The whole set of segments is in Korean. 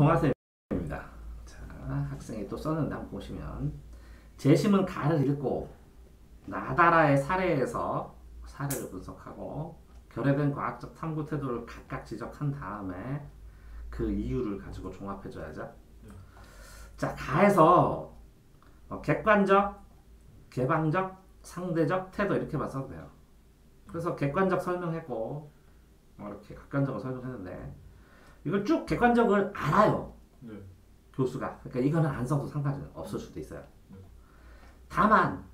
동화쌤입니다. 자, 학생이 또 썼는데 한번 보시면 재심은 가를 읽고 나다라의 사례에서 사례를 분석하고 결여된 과학적 탐구 태도를 각각 지적한 다음에 그 이유를 가지고 종합해줘야죠. 자, 가에서 객관적, 개방적, 상대적 태도 이렇게만 써도 돼요. 그래서 객관적 설명했고 이렇게 객관적으로 설명했는데 이걸 쭉 객관적을 알아요. 네. 교수가. 그러니까 이거는 안 써도 상관이 없을 수도 있어요. 다만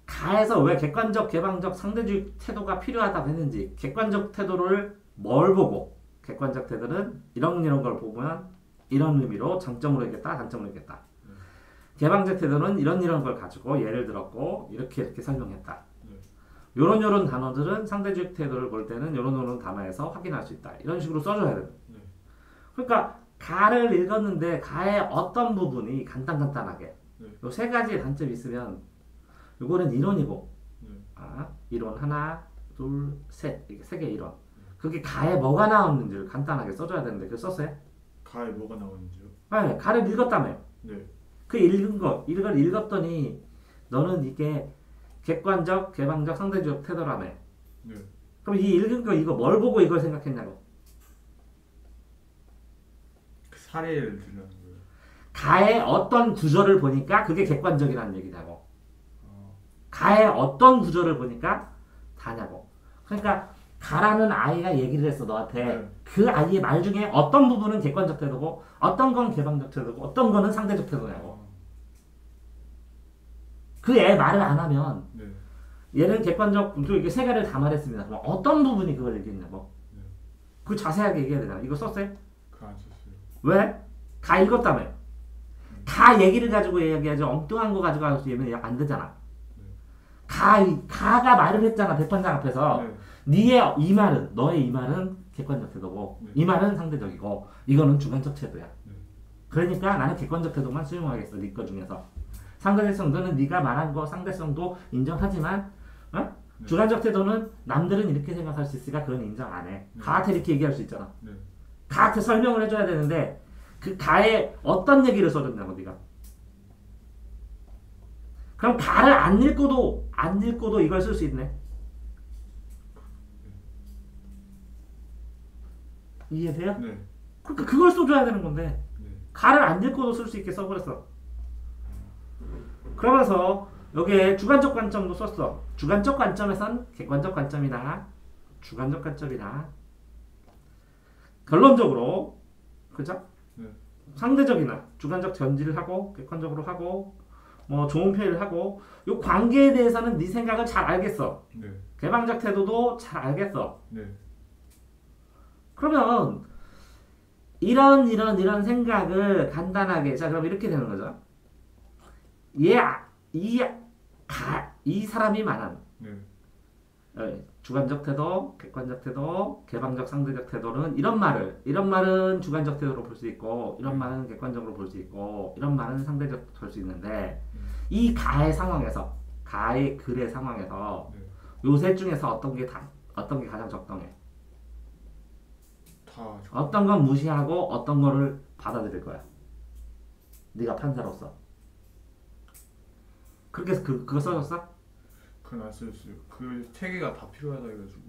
가에서 왜 객관적, 개방적, 상대주의 태도가 필요하다고 했는지 객관적 태도를 뭘 보고 객관적 태도는 이런 걸 보면 이런 의미로 장점으로 읽겠다, 단점으로 읽겠다. 개방적 태도는 이런 걸 가지고 예를 들었고 이렇게 설명했다. 요런 단어들은 상대주의 태도를 볼 때는 요런 단어에서 확인할 수 있다. 이런 식으로 써줘야 돼요. 그러니까 가를 읽었는데 가의 어떤 부분이 간단하게 요 세 가지의 단점이 있으면 요거는 이론이고 이론 하나, 둘, 셋 이렇게 세 개의 이론. 그게 가에 뭐가 나왔는지를 간단하게 써줘야 되는데 그거 썼어요? 가에 뭐가 나오는지요? 네, 가를 읽었다며. 네. 그 이걸 읽었더니 너는 이게 객관적, 개방적, 상대적 태도라며. 네. 그럼 이 읽은 거 이거 뭘 보고 이걸 생각했냐고. 그 사례를 들라는 거예요. 가의 어떤 구조를 보니까 그게 객관적이라는 얘기냐고. 가의 어떤 구조를 보니까 다냐고. 그러니까 가라는 아이가 얘기를 했어 너한테. 네. 그 아이의 말 중에 어떤 부분은 객관적 태도고 어떤 건 개방적 태도고 어떤 거는 상대적 태도냐고. 그 애 말을 안 하면 네. 얘는 객관적, 이게 세 개를 다 말했습니다. 그럼 어떤 부분이 그걸 얘기했냐고. 네. 그 자세하게 얘기해야 되잖아. 이거 썼어요? 그거 안 썼어요. 왜? 가 읽었다며. 가 얘기를 가지고 얘기하지 엉뚱한 거 가지고 얘기하면 안 되잖아. 가가 말을 했잖아. 재판장 앞에서. 네. 너의 이 말은 객관적 태도고 네. 이 말은 상대적이고 이거는 주관적 태도야. 네. 그러니까 나는 객관적 태도만 수용하겠어. 네 거 중에서. 상대적 태도는 네가 말한 거 상대성도 인정하지만 네. 주관적 태도는 남들은 이렇게 생각할 수 있으니까 그건 인정 안 해. 네. 가한테 이렇게 얘기할 수 있잖아. 네. 가한테 설명을 해줘야 되는데 그 가에 어떤 얘기를 써줬냐고 네가. 그럼 가를 안 읽고도 이걸 쓸 수 있네. 이해돼요? 네. 그러니까 그걸 써줘야 되는 건데 네. 가를 안 읽고도 쓸 수 있게 써버렸어. 그러면서 여기에 주관적 관점도 썼어. 주관적 관점에선 객관적 관점이나 주관적 관점이나 결론적으로 그죠? 네. 상대적이나 주관적 전지를 하고 객관적으로 하고 뭐 좋은 표현을 하고 요 관계에 대해서는 네 생각을 잘 알겠어. 네. 개방적 태도도 잘 알겠어. 네. 그러면 이런 생각을 간단하게 자 그럼 이렇게 되는 거죠. 이 사람이 말한 네. 주관적 태도, 객관적 태도, 개방적 상대적 태도는 이런 말은 주관적 태도로 볼 수 있고 이런 말은 객관적으로 볼 수 있고 이런 말은 상대적 볼 수 있는데 이 가의 상황에서 가의 글의 상황에서 요 셋 중에서 어떤 게 가장 적당해? 어떤 건 무시하고 어떤 거를 받아들일 거야. 네가 판사로서. 그렇게 해서 그거 써줬어? 그건 안 써줬어요. 그 세 개가 다 필요하다 해가지고.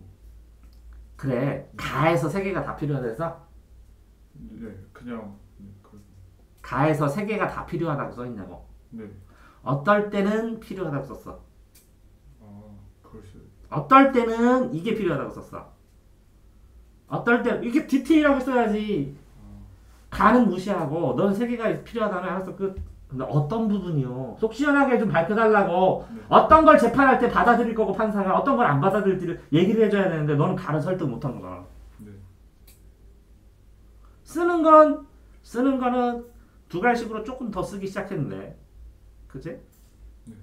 그래. 가에서 세 개가 다 필요하다 해서? 네. 그냥 가에서 세 개가 다 필요하다고 써있냐고. 네. 어떨 때는 필요하다고 썼어. 그랬어요. 어떨 때는 이게 필요하다고 썼어. 어떨 때 이게 디테일하게 써야지. 가는 무시하고 넌 세 개가 필요하다면 알았어 끝. 근데 어떤 부분이요? 속 시원하게 좀 밝혀달라고. 네. 어떤 걸 재판할 때 받아들일 거고 판사가 어떤 걸 안 받아들일지를 얘기를 해줘야 되는데 너는 가를 설득 못한 거야. 네. 쓰는 거는 두 갈식으로 조금 더 쓰기 시작했는데, 그치? 네.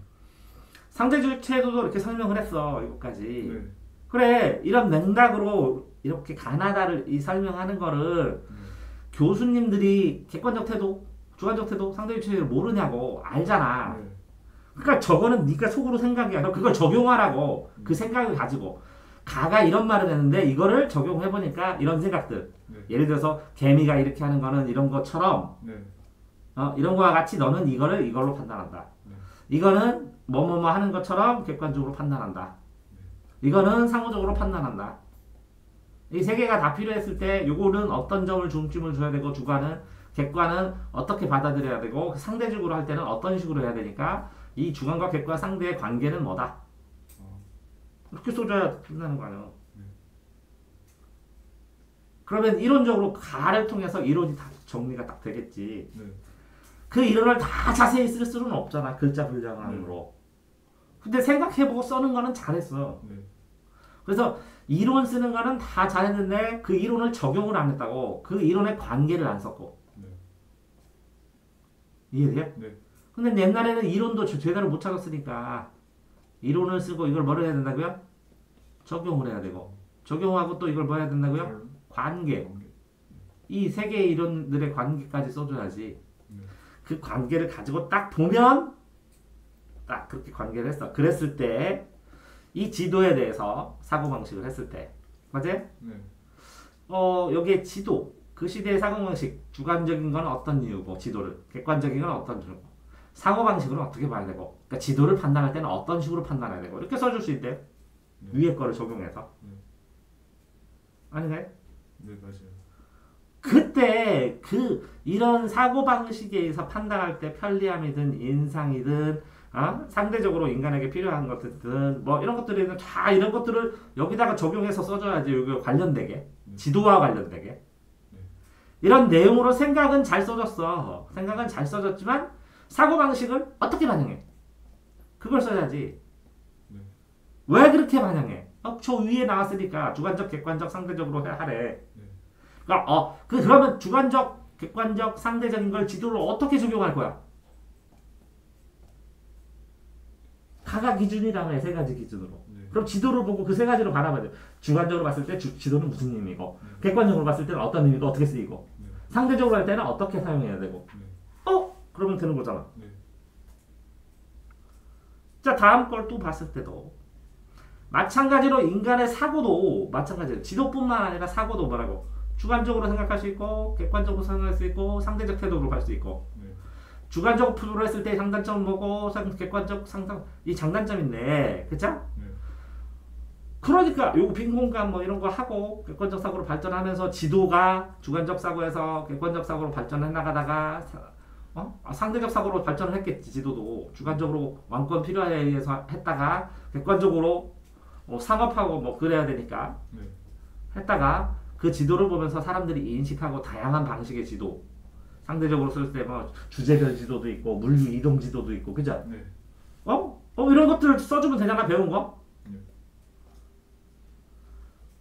상대주의 태도도 이렇게 설명을 했어 이거까지. 네. 그래 이런 맥락으로 이렇게 가나다를 설명하는 거를 교수님들이 객관적 태도, 주관적 태도, 상대주의 태도를 모르냐고. 알잖아. 네. 그러니까 저거는 네가 속으로 생각이야. 그걸 적용하라고. 그 생각을 가지고. 가가 이런 말을 했는데 이거를 적용해 보니까 이런 생각들. 네. 예를 들어서 개미가 이렇게 하는 거는 이런 것처럼 네. 이런 거와 같이 너는 이거를 이걸로 판단한다. 네. 이거는 뭐뭐뭐 하는 것처럼 객관적으로 판단한다. 이거는 상호적으로 판단한다. 이 세 개가 다 필요했을 때 요거는 어떤 점을 중점을 줘야 되고 주관은 객관은 어떻게 받아들여야 되고 상대적으로 할 때는 어떤 식으로 해야 되니까 이 주관과 객관 상대의 관계는 뭐다. 이렇게 써줘야 된다는 거 아니에요. 그러면 이론적으로 가를 통해서 이론이 다 정리가 딱 되겠지. 네. 그 이론을 다 자세히 쓸 수는 없잖아. 글자 분량으로. 근데 생각해보고 써는 거는 잘했어. 네. 그래서 이론 쓰는 거는 다 잘했는데 그 이론을 적용을 안 했다고. 그 이론의 관계를 안 썼고. 네. 이해돼요? 네. 근데 옛날에는 이론도 제대로 못 찾았으니까 이론을 쓰고 이걸 뭐를 해야 된다고요? 적용을 해야 되고. 적용하고 또 이걸 뭐 해야 된다고요? 관계. 이 세 개의 이론들의 관계까지 써줘야지. 그 관계를 가지고 딱 보면 딱 그렇게 관계를 했어. 그랬을 때 이 지도에 대해서 사고방식을 했을 때 맞아요? 네. 여기에 지도 그 시대의 사고방식 주관적인 건 어떤 이유고 지도를 객관적인 건 어떤 이유고 사고방식으로 어떻게 봐야 되고 그러니까 지도를 판단할 때는 어떤 식으로 판단해야 되고 이렇게 써줄 수 있대요. 위에 거를 적용해서 아닌가요? 네 맞아요. 그때 이런 사고방식에 의해서 판단할 때 편리함이든 인상이든 상대적으로 인간에게 필요한 것들은 뭐 이런 것들이 다 이런 것들을 여기다가 적용해서 써줘야지 여기 관련되게 지도와 관련되게 이런 내용으로 생각은 잘 써졌어. 생각은 잘 써졌지만 사고방식을 어떻게 반영해? 그걸 써야지. 왜 그렇게 반영해? 저 위에 나왔으니까 주관적, 객관적, 상대적으로 하래. 그러니까 그러면 주관적, 객관적, 상대적인 걸 지도를 어떻게 적용할 거야? 가가 기준이라며 세 가지 기준으로. 그럼 지도를 보고 그 세 가지로 바라봐야 돼. 주관적으로 봤을 때 지도는 무슨 의미고, 객관적으로 봤을 때는 어떤 의미고 어떻게 쓰이고, 상대적으로 할 때는 어떻게 사용해야 되고. 그러면 되는 거잖아. 자, 다음 걸 또 봤을 때도 마찬가지로 인간의 사고도 마찬가지로 지도뿐만 아니라 사고도 뭐라고 주관적으로 생각할 수 있고 객관적으로 생각할 수 있고 상대적 태도로 할 수 있고 주관적으로 했을 때 장단점은 뭐고 객관적 상상 이 장단점인데 그쵸? 그러니까 요거 빈 공간 뭐 이런 거 하고 객관적 사고로 발전하면서 지도가 주관적 사고에서 객관적 사고로 발전해 나가다가 상대적 사고로 발전을 했겠지. 지도도 주관적으로 왕권 필요에 의해서 했다가 객관적으로 상업하고 뭐 그래야 되니까 했다가 그 지도를 보면서 사람들이 인식하고 다양한 방식의 지도 상대적으로 쓸 때 뭐 주제별 지도도 있고 물류 이동 지도도 있고 그죠? 이런 것들을 써주면 되잖아 배운 거.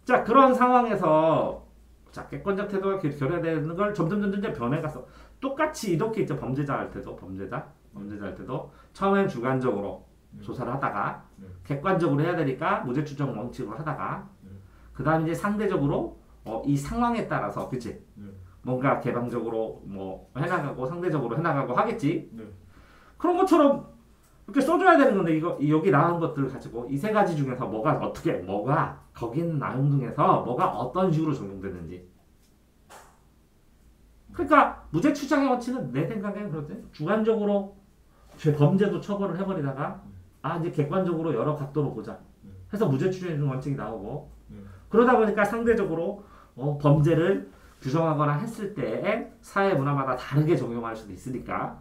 자 그런 상황에서 자 객관적 태도가 결여되는 걸 점점 변해갔어. 똑같이 이렇게 있죠. 범죄자 할 때도 범죄자 할 때도 처음엔 주관적으로 조사를 하다가 객관적으로 해야 되니까 무죄 추정 원칙으로 하다가 그 다음에 이제 상대적으로 이 상황에 따라서 그치? 뭔가 개방적으로 뭐 해나가고 상대적으로 해나가고 하겠지. 그런 것처럼 이렇게 써줘야 되는 건데 이거 여기 나온 것들 가지고 이 세 가지 중에서 뭐가 거기 있는 내용 중에서 뭐가 어떤 식으로 적용되는지. 그러니까 무죄 추정의 원칙은 내 생각에는 그렇지. 주관적으로 범죄도 처벌을 해버리다가 이제 객관적으로 여러 각도로 보자 해서 무죄 추정의 원칙이 나오고 그러다 보니까 상대적으로 범죄를 규정하거나 했을 때 사회 문화마다 다르게 적용할 수도 있으니까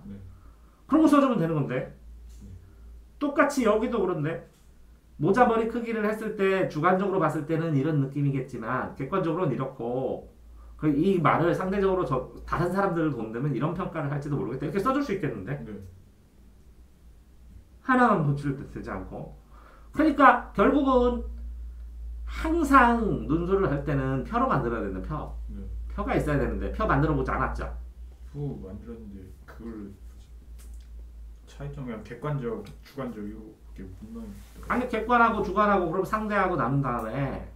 그런 거 써주면 되는 건데 똑같이 여기도 그런데 모자머리 크기를 했을 때 주관적으로 봤을 때는 이런 느낌이겠지만 객관적으로는 이렇고 이 말을 상대적으로 다른 사람들을 본다면 이런 평가를 할지도 모르겠다. 이렇게 써줄 수 있겠는데 하나만 도출되지 않고 그러니까 결국은 항상 논술을 할 때는 표로 만들어야 되는 표가 있어야 되는데 표 만들어 보지 않았죠. 표 만들었는데 그걸 차이점 그냥 객관적, 주관적 이렇게 분명히 아니 객관하고 주관하고 그럼 상대하고 나눈 다음에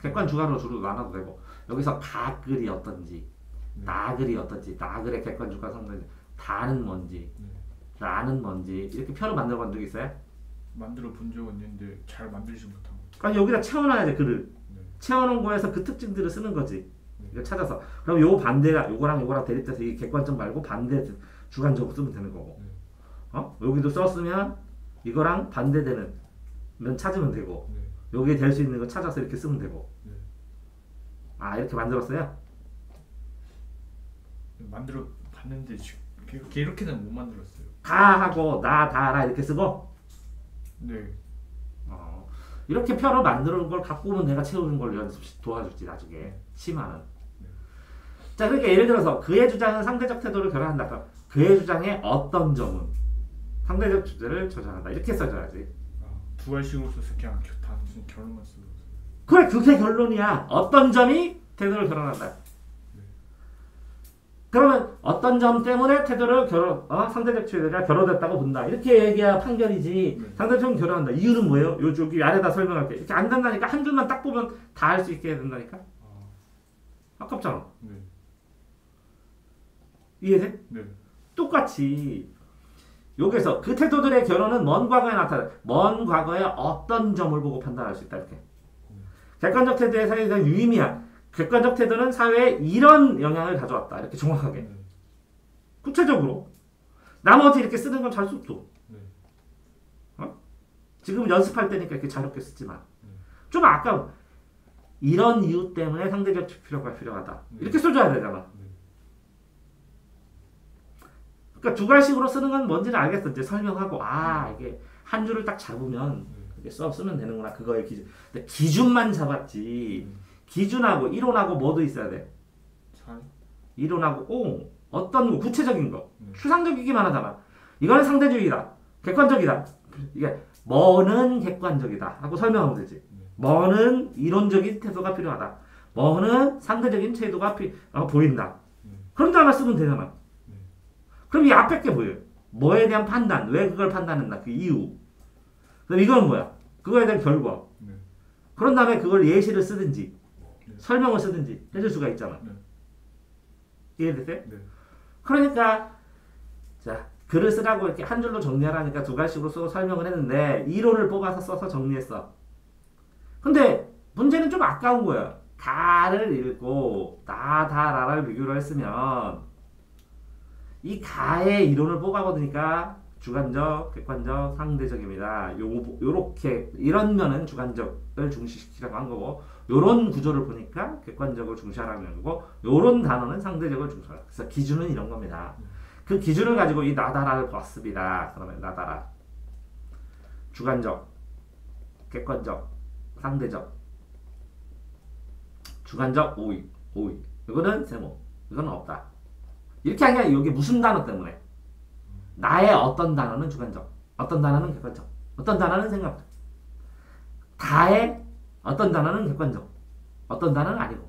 객관 주관으로 주로 나눠도 되고 여기서 가글이 어떤지 나글이 어떤지 나글의 객관 주관 상대 다는 뭔지 나는 뭔지 이렇게 표를 만들어 본 적 있어요? 만들어 본 적은 있는데 잘 만들지 못한 것 아니 여기다 채워놔야지 글을. 네. 채워놓은 거에서 그 특징들을 쓰는 거지. 네. 이거 찾아서. 그럼 요 반대가 요거랑 요거랑 대립돼서 이 객관적 말고 반대 주관적으로 쓰면 되는 거고. 네. 여기도 썼으면 이거랑 반대되는 면 찾으면 되고. 네. 여기에 될 수 있는 거 찾아서 이렇게 쓰면 되고. 네. 아 이렇게 만들었어요? 만들어 봤는데 이렇게는 못 만들었어요. 다 하고 나 다라 이렇게 쓰고. 네. 이렇게 표를 만드는 걸 갖고 오면 내가 채우는 걸 연습 도와줄지 나중에 심화는. 자 그러니까 예를 들어서 그의 주장은 상대적 태도를 결여한다. 그럼 그의 주장의 어떤 점은 상대적 주제를 저장한다. 이렇게 써줘야지. 두 알식으로 써서 그냥 단순 결론만 쓰고. 그래 그게 결론이야. 어떤 점이 태도를 결여한다. 그러면 어떤 점 때문에 태도를 상대적 주제가 결여됐다고 본다. 이렇게 얘기해야 판결이지. 네. 상대적 결여한다. 이유는 뭐예요? 여기 아래다 설명할게. 이렇게 안 된다니까. 한 줄만 딱 보면 다 알 수 있게 해야 된다니까. 아깝잖아. 네. 이해돼? 네. 똑같이 여기서 그 태도들의 결론은 먼 과거에 나타나 먼 과거의 어떤 점을 보고 판단할 수 있다. 이렇게. 객관적 태도의 사회에 대한 유의미한 객관적 태도는 사회에 이런 영향을 가져왔다. 이렇게 정확하게. 네. 구체적으로. 나머지 이렇게 쓰는 건 잘 썼어. 네. 지금 연습할 때니까 이렇게 자유롭게 쓰지만. 좀 아까워. 이런 이유 때문에 상대적 필요가 필요하다. 이렇게 써줘야 되잖아. 그러니까 두 갈식으로 쓰는 건 뭔지는 알겠어. 이제 설명하고 이게 한 줄을 딱 잡으면 이렇게 쓰면 되는구나. 그거의 기준. 근데 기준만 잡았지. 기준하고 이론하고 뭐도 있어야 돼. 이론하고 어떤 거 구체적인 거. 추상적이기만 하잖아. 이거는 상대주의다. 객관적이다. 이게 뭐는 객관적이다 하고 설명하면 되지. 뭐는 이론적인 태도가 필요하다. 뭐는 상대적인 태도가 보인다. 그런 단어 쓰면 되잖아. 그럼 이 앞에 게 뭐예요? 뭐에 대한 판단, 왜 그걸 판단했나, 그 이유. 그럼 이건 뭐야? 그거에 대한 결과. 그런 다음에 그걸 예시를 쓰든지, 설명을 쓰든지 해줄 수가 있잖아. 이해됐어요? 그러니까, 자, 글을 쓰라고 이렇게 한 줄로 정리하라니까 두 갈식으로 쓰고 설명을 했는데, 이론을 뽑아서 써서 정리했어. 근데, 문제는 좀 아까운 거야. 가를 읽고, 다라를 비교를 했으면, 이 가의 이론을 뽑아보니까 주관적, 객관적, 상대적입니다. 요렇게 이런 면은 주관적을 중시시키라고 한 거고 요런 구조를 보니까 객관적을 중시하라는 거고 요런 단어는 상대적을 중시하라. 그래서 기준은 이런 겁니다. 그 기준을 가지고 이 나다라를 봤습니다. 그러면 나다라 주관적, 객관적, 상대적 주관적 오이 이거는 세모 이거는 없다. 이렇게 하는 게 여기 무슨 단어 때문에 나의 어떤 단어는 주관적 어떤 단어는 객관적 어떤 단어는 생각적 다의 어떤 단어는 객관적 어떤 단어는 아니고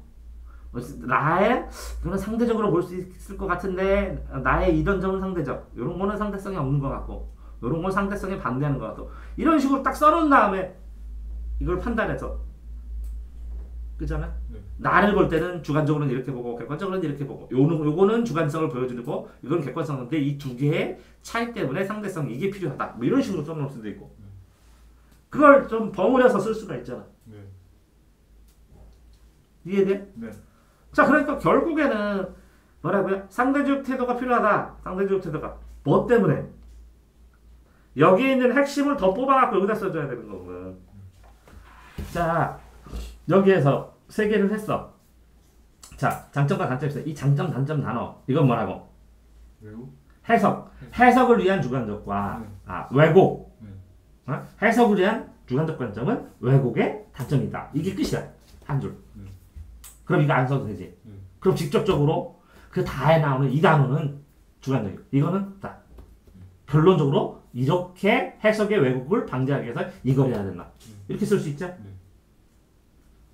나의 이거는 상대적으로 볼 수 있을 것 같은데 나의 이런 점은 상대적 이런 거는 상대성이 없는 것 같고 이런 건 상대성에 반대하는 것 같고 이런 식으로 딱 써놓은 다음에 이걸 판단해서 그잖아? 나를 볼 때는 주관적으로는 이렇게 보고 객관적으로는 이렇게 보고 요거는 주관성을 보여주고 이건 객관성인데 이 두 개의 차이 때문에 상대성 이게 필요하다 뭐 이런 식으로 써놓을 수도 있고 그걸 좀 버무려서 쓸 수가 있잖아. 이해돼? 자 그러니까 결국에는 뭐라고요? 상대적 태도가 필요하다. 상대적 태도가 뭐 때문에? 여기 있는 핵심을 더 뽑아갖고 여기다 써줘야 되는 거거든. 자 여기에서 세 개를 했어. 자, 장점과 단점이 있어. 이 장점, 단점 단어. 이건 뭐라고? 해석. 해석을 위한 주관적과 왜곡. 해석을 위한 주관적 관점은 왜곡의 단점이다. 이게 끝이야. 한 줄. 그럼 이거 안 써도 되지. 그럼 직접적으로 그 다에 나오는 이 단어는 주관적이고 이거는 다. 결론적으로 이렇게 해석의 왜곡을 방지하기 위해서 이걸 해야 된다. 이렇게 쓸 수 있죠?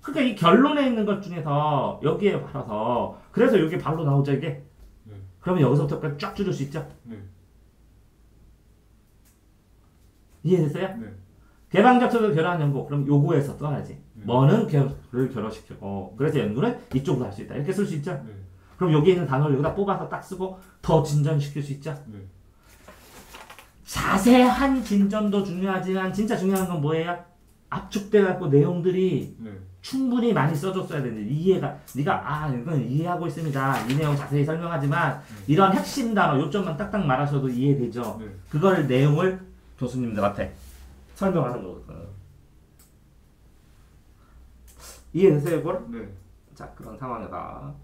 그러니까 이 결론에 있는 것 중에서 여기에 봐서 그래서 여기 발로 나오죠 이게. 그러면 여기서부터까지 쫙 줄일 수 있죠. 이해됐어요? 개방적 태도를 결여한 연구 그럼 요거에서 써야지. 뭐는 결을 결여시키고 그래서 연구는 이쪽으로 할 수 있다. 이렇게 쓸 수 있죠. 그럼 여기 있는 단어를 여기다 뽑아서 딱 쓰고 더 진전시킬 수 있죠. 자세한 진전도 중요하지만 진짜 중요한 건 뭐예요? 압축돼 갖고 내용들이 네. 충분히 많이 써줬어야 되는데 이해가 네가 이건 이해하고 있습니다. 이 내용 자세히 설명하지만 이런 핵심 단어 요점만 딱딱 말하셔도 이해되죠. 네. 그걸 내용을 교수님들한테 설명하는 거거든. 이해되세요, 이걸? 네. 자, 그런 상황에다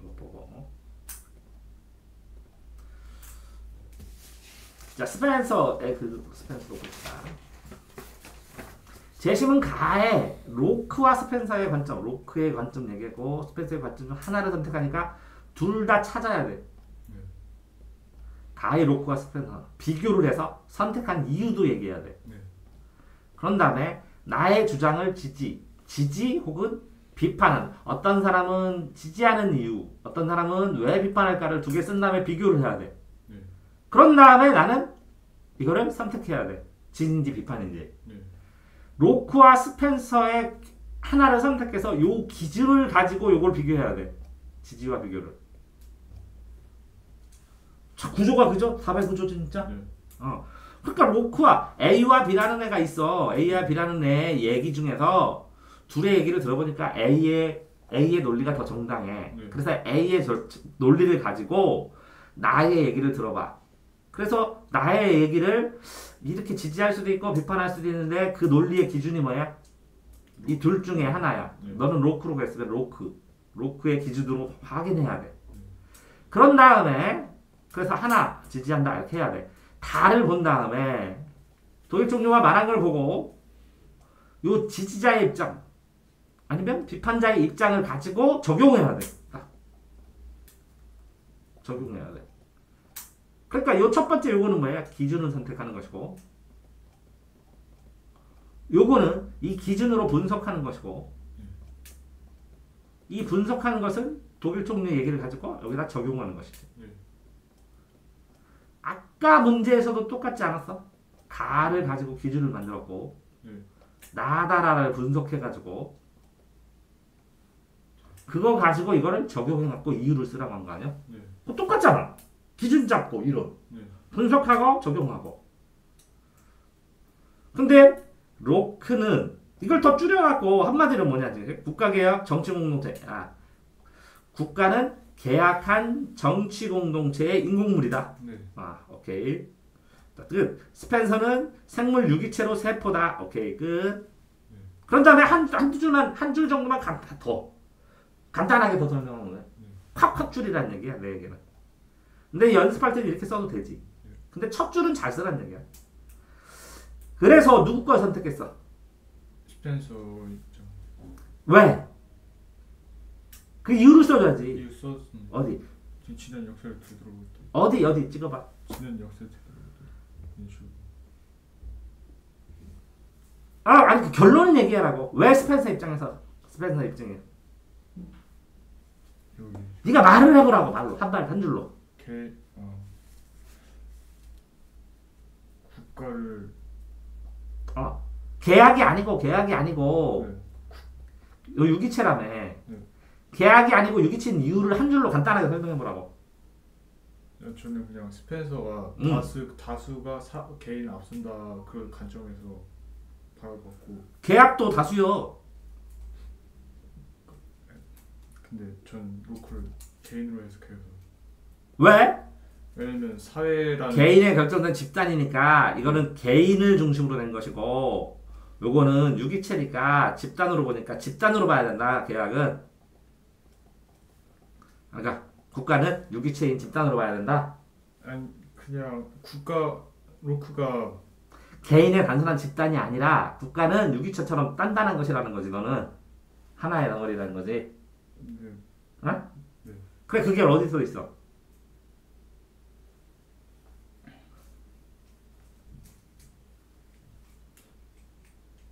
이거 보고. 자, 스펜서의 스펜서도 봅시다. 재심은 가에 로크와 스펜서의 관점, 로크의 관점 얘기고 스펜서의 관점 중 하나를 선택하니까 둘 다 찾아야 돼. 가의 로크와 스펜서 비교를 해서 선택한 이유도 얘기해야 돼. 네. 그런 다음에 나의 주장을 지지 혹은 비판은 어떤 사람은 지지하는 이유, 어떤 사람은 왜 비판할까를 두 개 쓴 다음에 비교를 해야 돼. 네. 그런 다음에 나는 이거를 선택해야 돼. 지지인지 비판인지. 네. 로크와 스펜서의 하나를 선택해서 요 기준을 가지고 요걸 비교해야 돼. 지지와 비교를. 자, 구조가 그죠? 답의 구조 진짜? 네. 그러니까 로크와 A와 B라는 애가 있어. A와 B라는 애 얘기 중에서 둘의 얘기를 들어보니까 A의 논리가 더 정당해. 네. 그래서 A의 논리를 가지고 나의 얘기를 들어봐. 그래서 나의 얘기를 이렇게 지지할 수도 있고 비판할 수도 있는데 그 논리의 기준이 뭐야? 이 둘 중에 하나야. 네. 너는 로크로 했으면 로크의 기준으로 확인해야 돼. 그런 다음에 그래서 하나 지지한다 이렇게 해야 돼. 다를 본 다음에 도일 종류와 말한 걸 보고 요 지지자의 입장 아니면 비판자의 입장을 가지고 적용해야 돼. 적용해야 돼. 그러니까 요 첫 번째 요거는 뭐야? 기준을 선택하는 것이고 요거는 이 기준으로 분석하는 것이고 이 분석하는 것은 독일 총리의 얘기를 가지고 여기다 적용하는 것이지. 아까 문제에서도 똑같지 않았어? 가를 가지고 기준을 만들었고 나다라를 분석해가지고 그거 가지고 이거를 적용해갖고 이유를 쓰라고 한 거 아니야? 그거 똑같잖아. 기준 잡고 이론 분석하고 적용하고. 근데 로크는 이걸 더 줄여갖고 한마디로 뭐냐지? 국가개혁 정치공동체. 국가는 계약한 정치공동체의 인공물이다. 오케이. 끝. 스펜서는 생물 유기체로 세포다. 오케이. 끝. 그런 다음에 한 줄 정도만 더 간단하게 더 설명하는 거야. 콱콱 줄이라는 얘기야, 내 얘기는. 근데 연습할 때는 이렇게 써도 되지. 근데 첫 줄은 잘 쓰라는 얘기야. 그래서 누구 걸 선택했어? 스펜서 입장. 왜? 그 이유를 써줘야지. 이유 썼습니다. 어디? 지금 지난 역사를 되돌아볼 때. 어디 찍어봐. 지난 역사를 되돌아볼 때. 이런 식으로. 아니 그 결론은 얘기하라고. 왜 스펜서 입장에서 스펜서 입장이야? 여기. 네가 말을 해보라고 말로 한 줄로. 국가를. 계약이 아니고 요 유기체라며. 계약이 아니고 유기체인 이유를 한 줄로 간단하게 설명해보라고. 저는 그냥 스펜서가 다수가 개인 앞선다 그런 관점에서 바라봤고. 계약도 다수요. 근데 전 로크를 개인으로 해석해서. 왜? 왜냐면 사회라는 개인의 결정된 집단이니까 이거는 개인을 중심으로 된 것이고 요거는 유기체니까 집단으로 보니까 집단으로 봐야 된다. 계약은. 그러니까 국가는 유기체인 집단으로 봐야 된다. 아니 그냥 로크가 개인의 단순한 집단이 아니라 국가는 유기체처럼 단단한 것이라는 거지. 너는 하나의 덩어리라는 거지. 네. 어? 네. 그래 그게 어디 써 있어?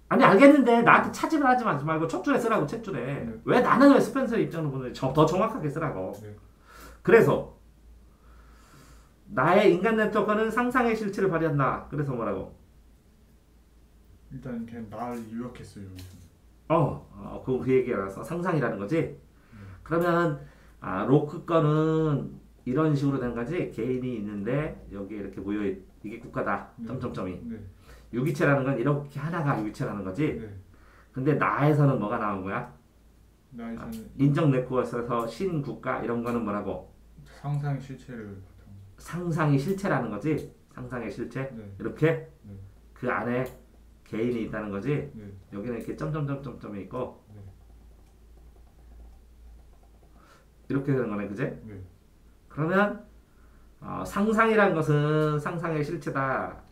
아니 알겠는데 나한테 차질을 하지 말고 첫 줄에 쓰라고 첫 줄에. 왜 나는 왜 스펜서의 입장으로 보는지 더 정확하게 쓰라고. 그래서 나의 인간 네트워크는 상상의 실체를 발휘한다. 그래서 뭐라고? 일단 그냥 나를 요약했어요 여기서. 그 얘기라서 상상이라는 거지. 그러면 로크 거는 이런 식으로 된 거지. 개인이 있는데 여기에 이렇게 모여 이게 국가다. 점점점이. 유기체라는 건 이렇게 하나가 유기체라는 거지. 네. 근데 나에서는 뭐가 나온 거야? 나에서는 인정 네트워크에서 신국가 이런 거는 뭐라고? 상상 실체를 바탕. 상상이 실체라는 거지. 상상의 실체. 네. 이렇게 네. 그 안에 개인이 있다는 거지. 네. 여기는 이렇게 점점점점점이 있고 네. 이렇게 되는 거네, 그제? 네. 그러면 상상이란 것은 상상의 실체다.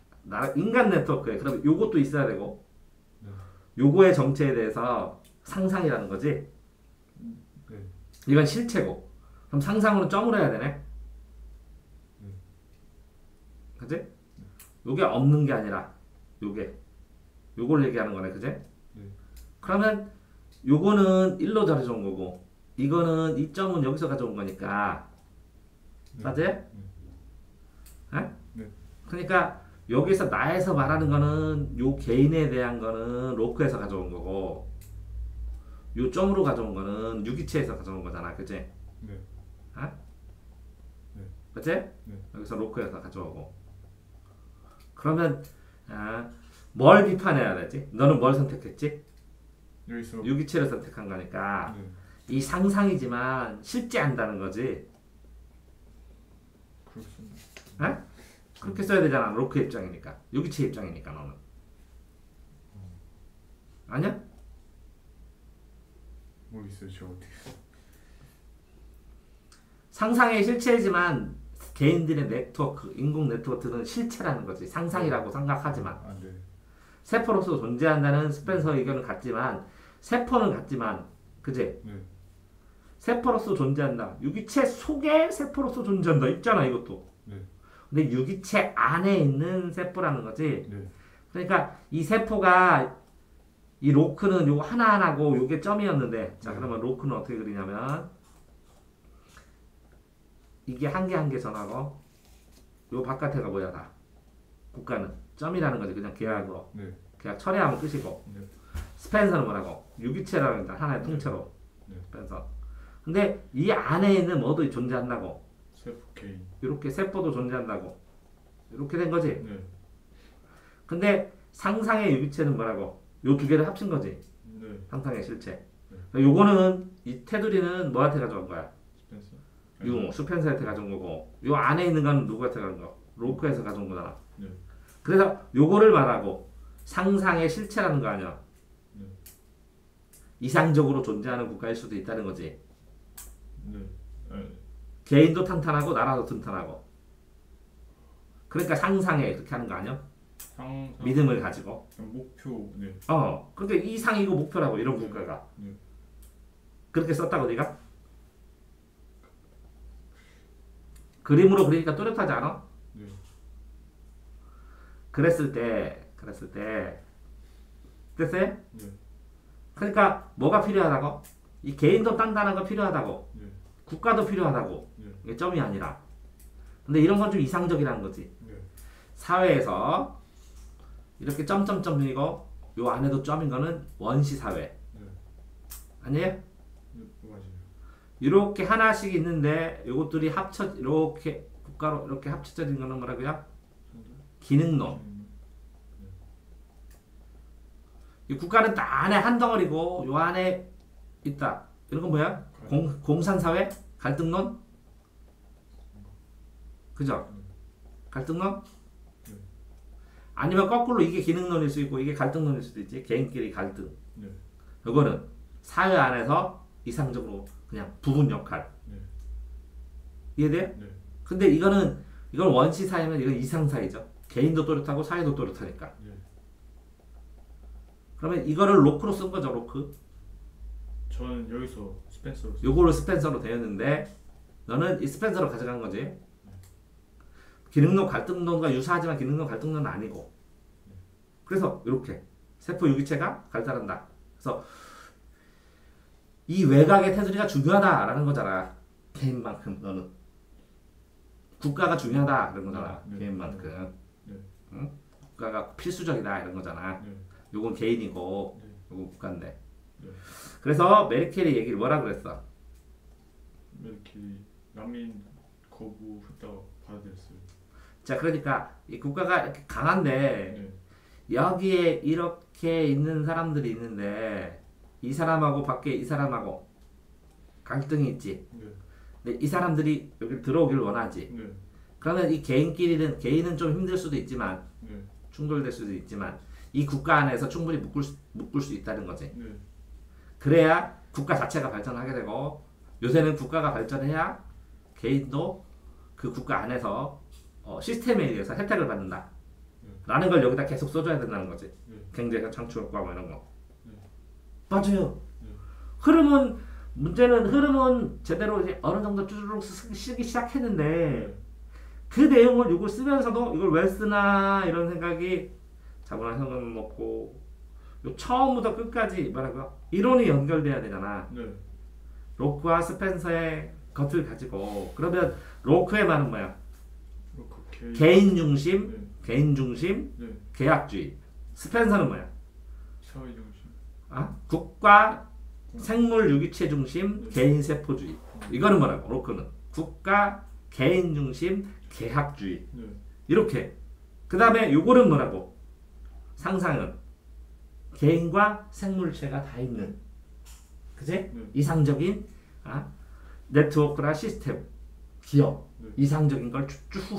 인간 네트워크에 그럼 요것도 있어야 되고 네. 요거의 정체에 대해서 상상이라는 거지. 네. 이건 실체고 그럼 상상으로 점을 해야 되네. 그지? 요게 없는 게 아니라 요걸 얘기하는 거네, 그지? 네. 그러면 요거는 1로 가져온 거고 이거는 이 점은 여기서 가져온 거니까 네. 맞지? 네. 네? 그러니까 여기서 나에서 말하는 거는 요 개인에 대한 거는 로크에서 가져온 거고 요 점으로 가져온 거는 유기체에서 가져온 거잖아, 그치? 네. 어? 네. 그치? 네. 여기서 로크에서 가져오고 그러면 뭘 비판해야 되지? 너는 뭘 선택했지? 여기서 유기체를 선택한 거니까 네. 이 상상이지만 실제 한다는 거지. 그렇습니다. 어? 그렇게 써야 되잖아. 로크 입장이니까. 유기체 입장이니까 너는. 아니야? 모르겠어요. 저 어떻게. 상상의 실체이지만 개인들의 네트워크, 인공 네트워크는 실체라는 거지. 상상이라고 생각하지만. 아, 네. 세포로서 존재한다는 스펜서 의견은 같지만 세포는 같지만 그지? 네. 세포로서 존재한다. 유기체 속에 세포로서 존재한다. 있잖아 이것도. 네. 근데 유기체 안에 있는 세포라는 거지. 네. 그러니까 이 세포가 이 로크는 요거 하나하나고 요게 점이었는데 자 그러면 로크는 어떻게 그리냐면 이게 한 개 한 개 전하고 요 바깥에가 뭐야 다 국가는 점이라는 거지 그냥 계약으로 네. 계약 철회하면 끝이고 네. 스펜서는 뭐라고 유기체라는 게 하나의 통째로 네. 스펜서 근데 이 안에 있는 뭐도 존재한다고 세포 개인. 이렇게 세포도 존재한다고 이렇게 된 거지 네. 근데 상상의 유기체는 뭐라고 요 두 개를 합친 거지 네. 상상의 실체 네. 요거는 이 테두리는 뭐한테 가져온 거야 스펜서. 스펜서한테 가져온 거고 요 안에 있는 건 누구한테 가져온 거 로크에서 가져온 거잖아 네. 그래서 요거를 말하고 상상의 실체라는 거 아니야 네. 이상적으로 존재하는 국가일 수도 있다는 거지 네. 네. 개인도 탄탄하고 나라도 튼튼하고 그러니까 상상해 그렇게 하는 거 아니야 상상. 믿음을 가지고 목표. 네. 그러니까 이상이고 목표라고 이런 국가가 네. 그렇게 썼다고 네가 그림으로 그리니까 또렷하지 않아? 네. 그랬을 때 됐어요? 네. 그러니까 뭐가 필요하다고? 이 개인도 단단한 거 필요하다고 네. 국가도 필요하다고 네. 이게 점이 아니라 근데 이런 건 좀 이상적이라는 거지 네. 사회에서 이렇게 점점점이고 요 안에도 점인 거는 원시 사회 네. 아니에요? 네. 맞아요. 이렇게 하나씩 있는데 요것들이 이렇게 국가로 이렇게 합쳐진 거는 뭐라고요? 기능론 이 국가는 다 안에 한 덩어리고 요 안에 있다. 이런 건 뭐야? 공산사회? 갈등론? 그죠? 갈등론? 아니면 거꾸로 이게 기능론일 수 있고 이게 갈등론일 수도 있지. 개인끼리 갈등. 네. 이거는 사회 안에서 이상적으로 그냥 부분 역할. 네. 이해돼요? 네. 근데 이건 원시 사회면 이건 이상 사회죠. 개인도 또렷하고 사회도 또렷하니까. 네. 그러면 이거를 로크로 쓴 거죠, 로크. 저는 여기서 스펜서로. 요거를 스펜서로 되었는데 너는 이 스펜서로 가져간 거지. 기능론 갈등론과 유사하지만 기능론 갈등론은 아니고. 그래서 이렇게 세포 유기체가 발달한다. 그래서 이 외곽의 테두리가 중요하다라는 거잖아. 개인만큼 너는 국가가 중요하다 그런 거잖아. 네. 개인만큼. 네. 응? 국가가 필수적이다 이런 거잖아. 네. 요건 개인이고 네. 요건 국가인데. 네. 그래서 메르켈이 얘기를 뭐라 그랬어? 이렇게 난민 거부했다고 받아들였어요. 자, 그러니까 이 국가가 이렇게 강한데 네. 여기에 이렇게 있는 사람들이 있는데 이 사람하고 밖에 이 사람하고 갈등이 있지. 네. 근데 이 사람들이 여기 들어오길 원하지. 네. 그러면 이 개인은 좀 힘들 수도 있지만 네. 충돌될 수도 있지만 이 국가 안에서 충분히 묶을 수 있다는 거지. 네. 그래야 국가 자체가 발전하게 되고 요새는 국가가 발전해야 개인도 그 국가 안에서 시스템에 의해서 혜택을 받는다. 라는 걸 여기다 계속 써줘야 된다는 거지. 네. 경제 창출 효과 뭐 이런 거. 네. 맞아요. 네. 흐름은 제대로 이제 어느 정도 쭈르륵 쓰기 시작했는데 그 내용을 이걸 쓰면서도 이걸 왜 쓰나 이런 생각이 자꾸나 현금 먹고 요 처음부터 끝까지 뭐라고요? 이론이 연결돼야 되잖아. 네. 로크와 스펜서의 것을 가지고 그러면 로크의 말은 뭐야? 로크 개인 중심, 네. 개인 중심, 네. 계약주의. 스펜서는 뭐야? 사회 중심. 국가 생물 유기체 중심, 네. 개인 세포주의. 이거는 뭐라고? 로크는 국가 개인 중심, 계약주의. 네. 이렇게. 그 다음에 요거는 뭐라고? 상상은 개인과 생물체가 다 있는, 그지? 네. 이상적인 네트워크나 시스템, 기업, 네. 이상적인 걸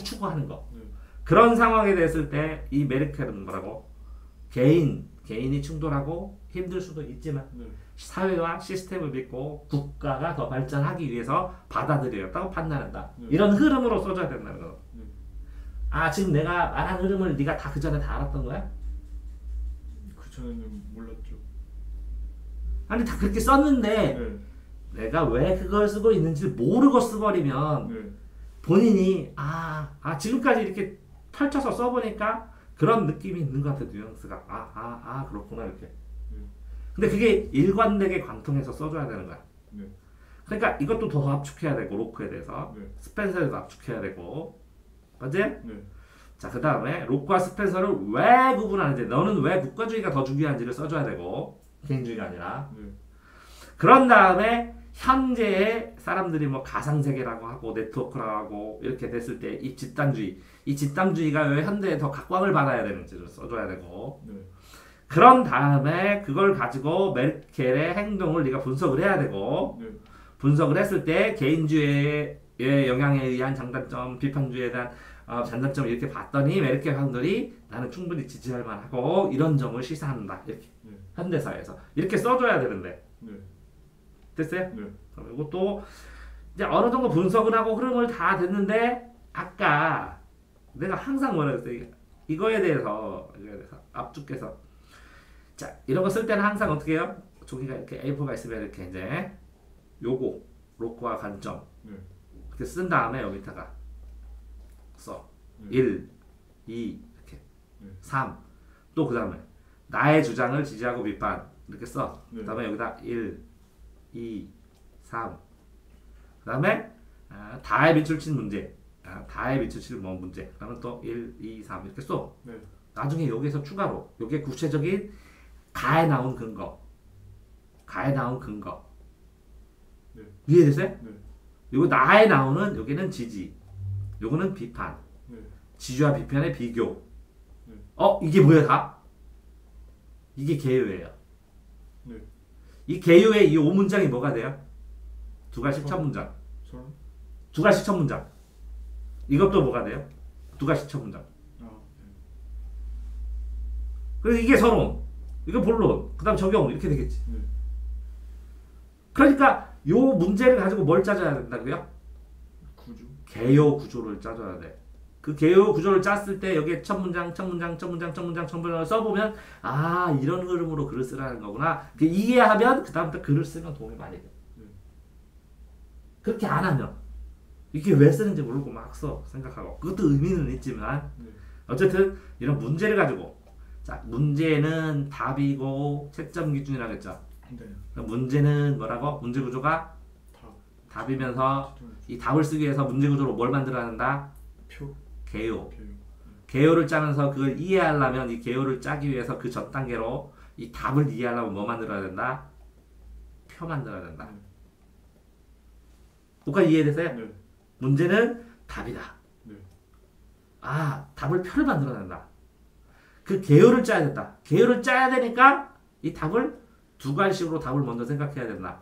추구하는 거. 네. 그런 상황이 됐을 때 이 메르켈은 뭐라고? 개인이 충돌하고 힘들 수도 있지만 네. 사회와 시스템을 믿고 국가가 더 발전하기 위해서 받아들여졌다고 판단한다. 네. 이런 흐름으로 써줘야 된다는 거. 네. 지금 내가 말한 흐름을 네가 다 그 전에 다 알았던 거야? 그 전에는 몰랐죠. 아니 다 그렇게 썼는데 네. 내가 왜 그걸 쓰고 있는지 모르고 쓰버리면 네. 본인이 지금까지 이렇게 펼쳐서 써보니까 그런 느낌이 있는 것 같아. 뉘앙스가 그렇구나 이렇게. 근데 그게 일관되게 관통해서 써줘야 되는 거야. 네. 그러니까 이것도 더 압축해야 되고 로크에 대해서 네. 스펜서에도 압축해야 되고, 맞지? 네. 자, 그 다음에 로크와 스펜서를 왜 구분하는지, 너는 왜 국가주의가 더 중요한지를 써줘야 되고, 개인주의가 아니라. 네. 그런 다음에 현재의 사람들이 뭐 가상세계라고 하고 네트워크라고 하고 이렇게 됐을 때 이 집단주의가 왜 현대에 더 각광을 받아야 되는지를 써줘야 되고, 네. 그런 다음에 그걸 가지고 메르켈의 행동을 네가 분석을 해야 되고, 네. 분석을 했을 때 개인주의의 영향에 의한 장단점, 비판주의에 대한 장단점 이렇게 봤더니 메르켈 황들이 나는 충분히 지지할 만하고 이런 점을 시사한다. 이렇게 네. 현대사에서 이렇게 써줘야 되는데 네. 됐어요? 네. 그리고 또 이제 어느 정도 분석을 하고 흐름을 다 됐는데 아까 내가 항상 뭐라 그랬어요? 이거에 대해서 압축해서 자 이런 거 쓸 때는 항상 어떻게 해요? 종이가 이렇게 A4가 있으면 이렇게 이제 요거 로크와 관점 네. 이렇게 쓴 다음에 여기다가 써 네. 1, 2 이렇게 네. 3 또 그 다음에 나의 주장을 지지하고 비판 이렇게 써. 네. 그 다음에 여기다 1, 2, 3 그 다음에 다에 밑줄 문제 다에 밑줄 뭐 문제 그러면 또 1, 2, 3 이렇게 써. 네. 나중에 여기서 추가로 여기에 구체적인 가에 나온 근거 네. 이해됐어요? 네. 요거 나에 나오는 여기는 지지 요거는 비판 네. 지지와 비판의 비교 네. 이게 뭐야 다? 이게 개요예요. 네. 이 개요의 이 5문장이 뭐가 돼요? 두 가지 첫 문장 서론? 두 가지 첫 문장 이것도 뭐가 돼요? 두 가지 첫 문장 네. 그래서 이게 서론 이거 본론 그 다음 적용 이렇게 되겠지. 네. 그러니까 요 문제를 가지고 뭘 짜줘야 된다고요? 구조? 개요 구조를 짜줘야 돼. 그 개요 구조를 짰을 때 여기에 첫 문장을 써보면 이런 흐름으로 글을 쓰라는 거구나. 이해하면 그 다음부터 글을 쓰면 도움이 많이 돼. 그렇게 안 하면 이게 왜 쓰는지 모르고 막 써 생각하고 그것도 의미는 있지만 네. 어쨌든 이런 문제를 가지고 자 문제는 답이고 채점 기준이라고 했죠. 네. 문제는 뭐라고? 문제 구조가 답이면서 이 답을 쓰기 위해서 문제 구조로 뭘 만들어야 한다? 표? 개요. 개요. 개요를 짜면서 그걸 이해하려면 이 개요를 짜기 위해서 그 전 단계로 이 답을 이해하려면 뭐 만들어야 된다? 표 만들어야 된다. 뭐가 이해되세요? 네. 문제는 답이다. 네. 답을 표를 만들어야 된다. 그 개요를 짜야 된다. 개요를 짜야 되니까 이 답을 두 갈식으로 답을 먼저 생각해야 된다.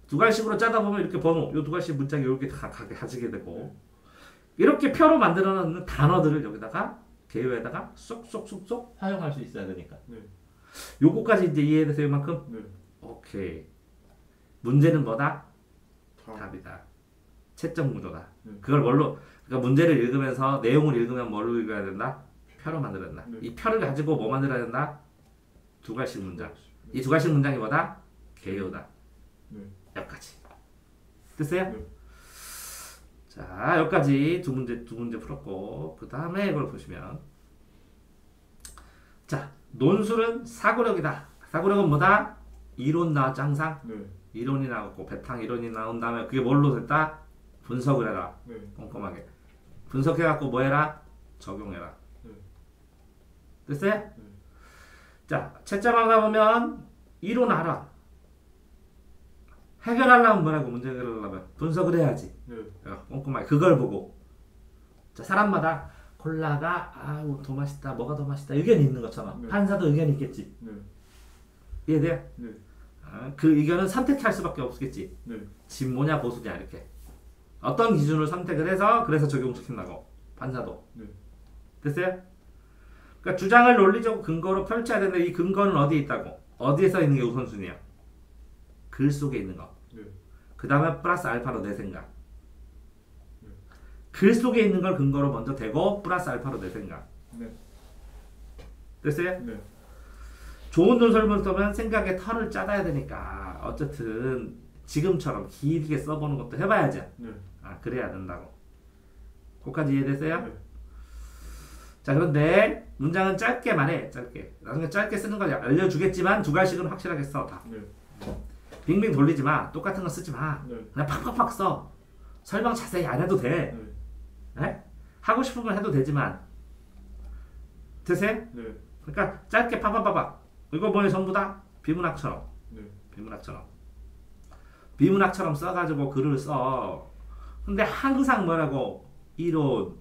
두 갈식으로 짜다 보면 이렇게 번호, 요 두 갈식 문장이 이렇게 다 가지게 되고 이렇게 표로 만들어 놓는 단어들을 여기다가 개요에다가 쏙쏙쏙쏙 활용할 수 있어야 되니까. 요거까지 이제 이해돼서 이만큼. 오케이. 문제는 뭐다? 답이다. 채점 구조다. 그걸 뭘로? 그러니까 문제를 읽으면서 내용을 읽으면 뭘로 읽어야 된다? 표로 만들어야 된다. 이 표를 가지고 뭐 만들어야 된다? 두 갈식 문장. 이 두 갈식 문장이 뭐다? 개요다. 여기까지. 됐어요? 자, 여기까지 두 문제 풀었고 그 다음에 이걸 보시면 자, 논술은 사고력이다. 사고력은 뭐다? 이론 나왔죠 항상? 이론이 나왔고 배탕 이론이 나온 다음에 그게 뭘로 됐다? 분석을 해라. 꼼꼼하게. 분석해갖고 뭐 해라? 적용해라. 됐어요? 자, 채점하다 보면 이론 알아. 해결하려면 뭐라고? 문제 해결하려면 분석을 해야지. 꼼꼼하게 그걸 보고. 자, 사람마다 콜라가 아우 더 맛있다, 뭐가 더 맛있다 의견이 있는 것처럼 판사도 의견이 있겠지. 이해돼요? 그 의견은 선택할 수밖에 없겠지. 진모냐 보수냐 이렇게 어떤 기준으로 선택을 해서 그래서 적용시킨다고 판사도. 됐어요? 그러니까 주장을 논리적 근거로 펼쳐야 되는데 이 근거는 어디에 있다고? 어디에 써 있는 게 우선순위야? 글 속에 있는 거. 그 다음에 플러스 알파로 내 생각. 글 속에 있는 걸 근거로 먼저 대고 플러스 알파로 내 생각. 됐어요? 좋은 논설문을 쓰면 생각에 털을 짜놔야 되니까 어쨌든 지금처럼 길게 써보는 것도 해봐야죠. 그래야 된다고. 거기까지 이해됐어요? 자, 그런데 문장은 짧게 말해. 짧게. 나중에 짧게 쓰는 걸 알려주겠지만 두 갈씩은 확실하게 써. 다. 빙빙 돌리지 마. 똑같은 거 쓰지 마. 그냥 팍팍팍 써. 설명 자세히 안 해도 돼. 하고 싶으면 해도 되지만. 되세요? 그러니까 짧게 팍팍팍. 이거 뭐예요? 전부 다 비문학처럼. 비문학처럼 써가지고 글을 써. 근데 항상 뭐라고? 이론,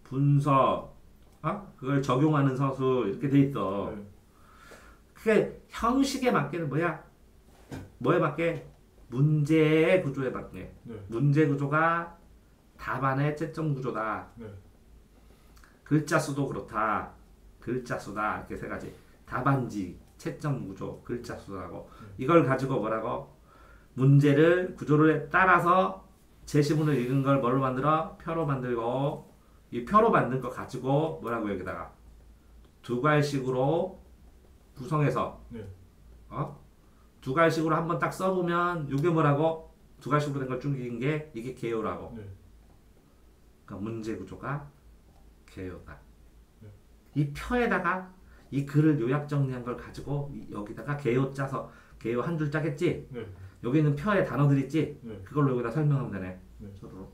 분석, 그걸 적용하는 서술 이렇게 돼 있어. 그게 형식에 맞게는 뭐에 맞게? 문제의 구조에 맞게. 문제 구조가 답안의 채점 구조다. 글자 수도 그렇다. 글자 수다. 이렇게 세 가지. 답안지, 채점 구조, 글자 수라고. 이걸 가지고 뭐라고? 문제를 구조를 따라서 제시문을 읽은 걸 뭘로 만들어? 표로 만들고 이 표로 만든 거 가지고 뭐라고 여기다가 두 갈식으로 구성해서 두 갈식으로 한번 딱 써보면 이게 뭐라고? 두 갈식으로 된 걸 쭉 게 이게 개요라고. 그러니까 문제 구조가 개요다. 이 표에다가 이 글을 요약 정리한 걸 가지고 여기다가 개요 짜서 개요 한 줄 짜겠지? 여기 있는 표에 단어들 있지? 그걸로 여기다 설명하면 되네. 서로.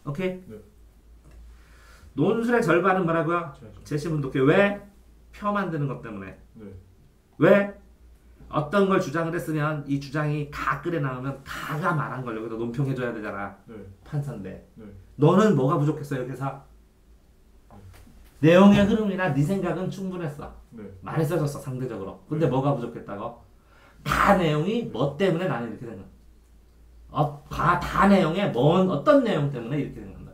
오케이? 논술의 절반은 뭐라고요? 제시문 독해. 왜? 표 만드는 것 때문에. 왜? 어떤 걸 주장을 했으면 이 주장이 가 글에 나오면 가가 말한 걸 여기다 논평해줘야 되잖아. 판사인데. 너는 뭐가 부족했어 여기서? 내용의 흐름이나 네 생각은 충분했어. 많이 써졌어 상대적으로. 근데 뭐가 부족했다고? 다 내용이 뭐 때문에 나는 이렇게 된 거야. 다 내용에 어떤 내용 때문에 이렇게 된 건다.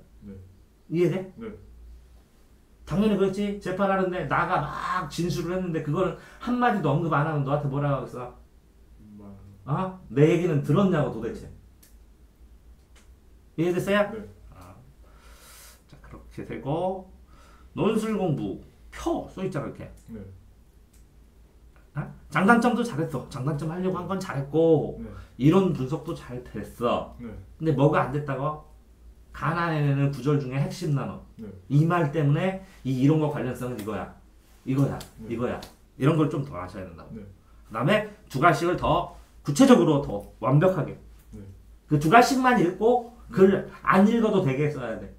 이해돼? 당연히 그렇지. 재판하는데 나가 막 진술을 했는데 그거는 한마디도 언급 안 하면 너한테 뭐라고 하겠어? 내 얘기는 들었냐고 도대체. 이해됐어요? 자, 그렇게 되고 논술 공부 표 써있잖아 이렇게. 장단점도 잘했어. 장단점 하려고 한 건 잘했고 이론 분석도 잘 됐어. 근데 뭐가 안 됐다고? 가나에는 구절 중에 핵심 단어. 이 말 때문에 이 이론과 관련성은 이거야. 이런 걸 좀 더 아셔야 된다고. 그 다음에 두 갈씩을 더 구체적으로 더 완벽하게. 그 두 갈씩만 읽고 글 안 읽어도 되게 써야 돼.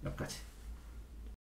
여기까지.